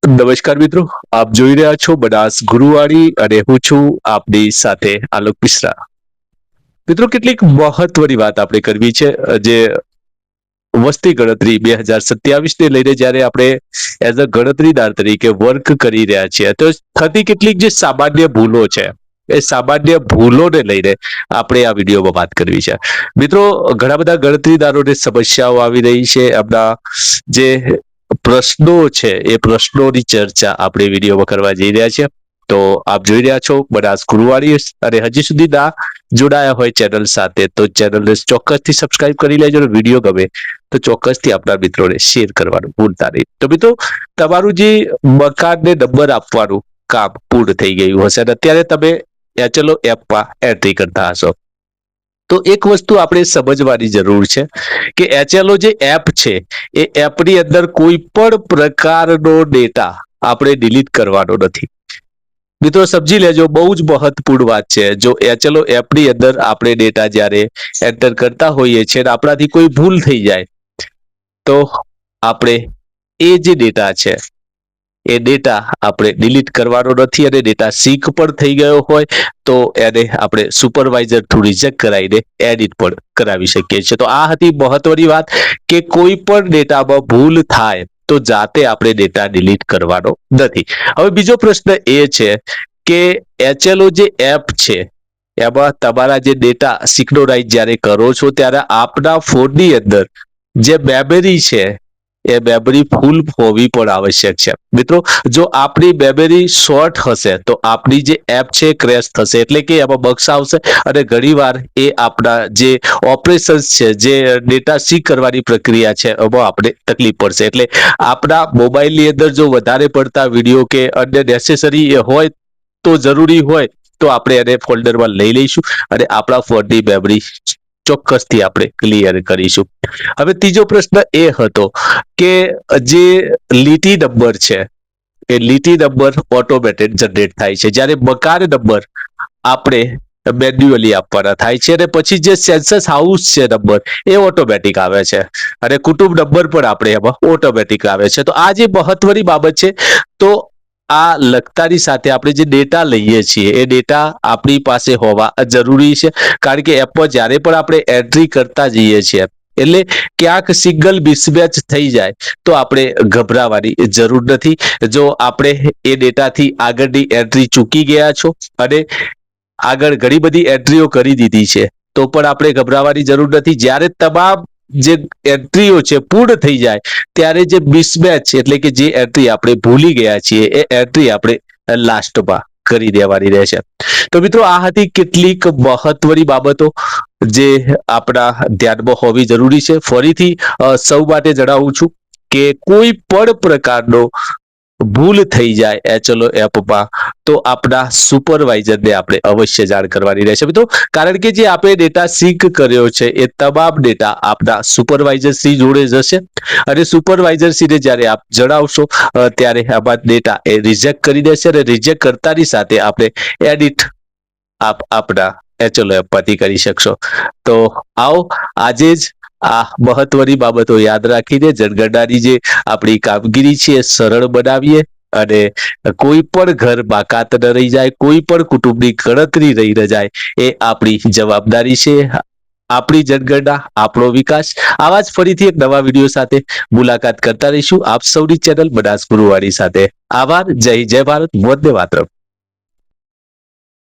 નમસ્કાર મિત્રો, આપ જોઈ રહ્યા છો બનાસ ગુરુવાણી અને હું છું આપની સાથે આલોક મિશ્રા. મિત્રો, કેટલીક મહત્વની વાત આપણે કરવી છે. જે વસ્તી ગણતરી 2027 ને લઈને જ્યારે આપણે એઝ અ ગણતરીદાર તરીકે વર્ક કરી રહ્યા છીએ તો થતી કેટલીક જે સામાન્ય ભૂલો છે એ સામાન્ય ભૂલોને લઈને આપણે આ વિડીયોમાં વાત કરવી છે. મિત્રો, ઘણા બધા ગણતરીદારોને સમસ્યાઓ આવી રહી છે. એમના જે પ્રશ્નો છે એ પ્રશ્નોની ચર્ચા આપણે વિડીયોમાં કરવા જઈ રહ્યા છીએ. તો આપ જોઈ રહ્યા છો બનાસ ગુરુવાણી અને હજી સુધી ના જોડાયા હોય ચેનલ સાથે તો ચેનલને ચોક્કસથી સબસ્ક્રાઇબ કરી લેજો. વિડીયો ગમે તો ચોક્કસથી આપણા મિત્રોને શેર કરવાનું ભૂલતા નહીં. તો મિત્રો, તમારું જે મકાનને નંબર આપવાનું કામ પૂર્ણ થઈ ગયું હશે અને અત્યારે તમે ચલો એપમાં એન્ટ્રી કરતા હશો. તો એક વસ્તુ આપણે સમજવાની જરૂર છે કે એચએલઓ જે એપ છે એ એપની અંદર કોઈ પણ પ્રકારનો ડેટા આપણે ડિલીટ કરવાનો નથી. મિત્રો, સમજી લેજો, બહુ જ મહત્વપૂર્ણ વાત છે. જો એચએલઓ એપની અંદર આપણે ડેટા જ્યારે એન્ટર કરતા હોઈએ છીએ અને આપણાથી કોઈ ભૂલ થઈ જાય તો આપણે એ જે ડેટા છે એ ડેટા આપણે ડિલીટ કરવાનો નથી અને ડેટા સીક પણ થઈ ગયો હોય તો એને આપણે સુપરવાઇઝર થ્રુ રિજેક્ટ કરાવીને એડિટ પણ કરાવી શકીએ છીએ. તો આ હતી મહત્વની વાત કે કોઈ પણ ડેટામાં ભૂલ થાય તો જાતે આપણે ડેટા ડિલીટ કરવાનો નથી. હવે બીજો પ્રશ્ન એ છે કે એચએલઓ જે એપ છે એમાં તમારા જે ડેટા સિંક્રોનાઇઝ જ્યારે કરો છો ત્યારે આપના ફોનની અંદર જે મેમરી છે એ મેમરી ફૂલ હોવી પણ આવશ્યક છે. મિત્રો, જો આપણી મેમરી શોર્ટ હશે તો આપણી જે એપ છે ક્રેશ થશે, એટલે કે એમાં બગ્સ આવશે અને ઘણીવાર એ આપણા જે ઓપરેશન્સ છે, જે ડેટા સીક કરવાની પ્રક્રિયા છે એમાં આપણે તકલીફ પડશે. એટલે આપણા મોબાઈલની અંદર જો વધારે પડતા વિડીયો કે અન્ય નેસેસરી હોય તો જરૂરી હોય તો આપણે એને ફોલ્ડરમાં લઈ લઈશું અને આપણા ફોનની મેમરી ચોક્કસથી આપણે ક્લિયર કરીશું. હવે ત્રીજો પ્રશ્ન એ હતો કે જે લીટી નંબર છે એ લીટી નંબર ઓટોમેટેડ જનરેટ થાય છે, જ્યારે મકાન નંબર આપણે મેન્યુઅલી આપવાના થાય છે અને પછી જે સેન્સસ હાઉસ છે નંબર એ ઓટોમેટિક આવે છે અને કુટુંબ નંબર પણ આપણે એમાં ઓટોમેટિક આવે છે. તો આ જે મહત્વની બાબત છે, તો આ લખતાની સાથે આપણે જે ડેટા લઈએ છીએ એ ડેટા આપણી પાસે હોવા જરૂરી છે. કારણ કે એપમાં જ્યારે પણ આપણે એન્ટ્રી કરતા જઈએ છીએ એટલે ક્યાંક સિંગલ મિસમેચ થઈ જાય તો આપણે ગભરાવાની જરૂર નથી. જો આપણે એ ડેટાથી આગળની એન્ટ્રી ચૂકી ગયા છો અને આગળ ઘણી બધી એન્ટ્રીઓ કરી દીધી છે તો પણ આપણે ગભરાવાની જરૂર નથી. જ્યારે તમામ જે એન્ટ્રીઓ છે પૂર્ણ થઈ જાય ત્યારે જે મિસમેચ એટલે કે જે એન્ટ્રી આપણે ભૂલી ગયા છીએ એ એન્ટ્રી આપણે લાસ્ટમાં કરી દેવાની રહેશે. તો મિત્રો, આ હતી કેટલીક મહત્વની બાબતો જે આપણા ધ્યાનમાં હોવી જરૂરી છે. ફરીથી સૌ માટે જણાવું છું કે કોઈ પણ પ્રકારનો ભૂલ થઈ જાય એચએલઓ એપમાં તો આપણા સુપરવાઇઝરને આપણે અવશ્ય જાણ કરવાની રહેશે મિત્રો. કારણ કે જે આપણે ડેટા સિંક કર્યો છે એ તમામ ડેટા આપણા સુપરવાઇઝર શ્રી જોડે જશે અને સુપરવાઇઝર શ્રીને જ્યારે આપ જણાવશો ત્યારે આમાં ડેટા એ રિજેક્ટ કરી દેશે અને રિજેક્ટ કરતાની સાથે આપણે એડિટ આપણા એચએલઓ એપમાંથી કરી શકશો. તો આવો આજે જ આ મહત્વની બાબતો યાદ રાખીને જનગણનાની જે આપણી કામગીરી છે એ સરળ બનાવીએ અને કોઈ પણ ઘર બાકાત ન રહી જાય, કોઈ પણ કુટુંબની ગણતરી રહી ન જાય એ આપણી જવાબદારી છે. આપણી જનગણના, આપણો વિકાસ. આવા જ ફરીથી એક નવા વિડીયો સાથે મુલાકાત કરતા રહીશું આપ સૌની ચેનલ બનાસ ગુરુવાણી સાથે. આભાર. જય હિન્દ, જય ભારત, વંદે માતરમ.